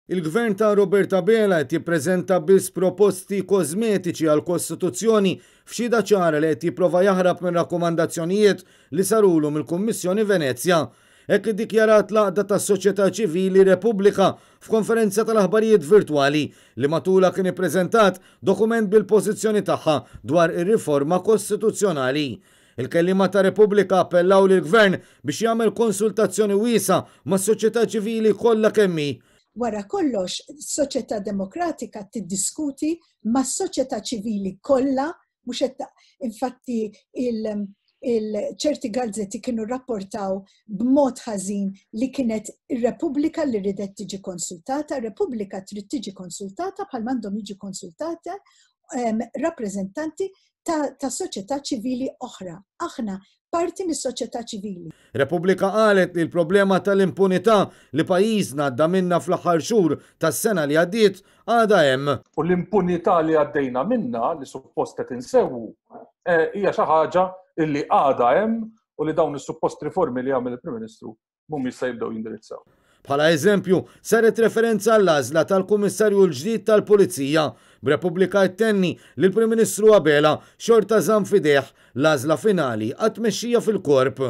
Il-gvern ta' Roberta Bela qed jippreżenta biss proposti kozmetiċi għal kostituzzjoni f'xhieda ċara li qed jipprova jaħrab minn rakkomandazzjonijiet li sarulu mill-Kummissjoni Venezja. Hekk iddikjarat l-Għaqda tas-Soċjetà Ċivili Repubblika f'konferenza tal-aħbarijiet virtwali li matula kien ippreżentat dokument bil-pożizzjoni tagħha dwar ir-riforma kostituzzjonali. Il-kellima ta' Repubblika appellaw lill-Gvern biex jagħmel konsultazzjoni wiesa mas-soċjetà ċivili kollha kemm hi. Wara kollox, s-soċjetà demokratika tiddiskuti ma' s-soċjetà ċivili kollha, mhux infatti ċerti gazzetti kienu rapportaw b'mod ħażin li kienet ir-Repubblika li ridet tiġi konsultata, Repubblika trid tiġi konsultata bħal m'għandhom jiġu konsultata rappreżentanti ta' soċjetà ċivili oħra. Aħna parti mis-soċjetà ċivili. Repubblika qalet li l-problema tal-impunità li pajjiżna għadda minna fl-aħħar xhur tas-sena li għaddiet għadha hemm. U l-impunità li għaddejna minna li suppost qed insewwu hija xi ħaġa li għadha hemm u li dawn is-suppost riformi li jagħmel il-Prim Ministru mhumiex se jibdew jindirizzaw. Bħala eżempju, saret referenza għall-għażla tal-Kummissarju l-ġdid tal-Pulizija b'Repubblika jtenni li l-Prim Ministru Bela xorta żamm fideh l-għażla finali għat-tmexxija fil-korp.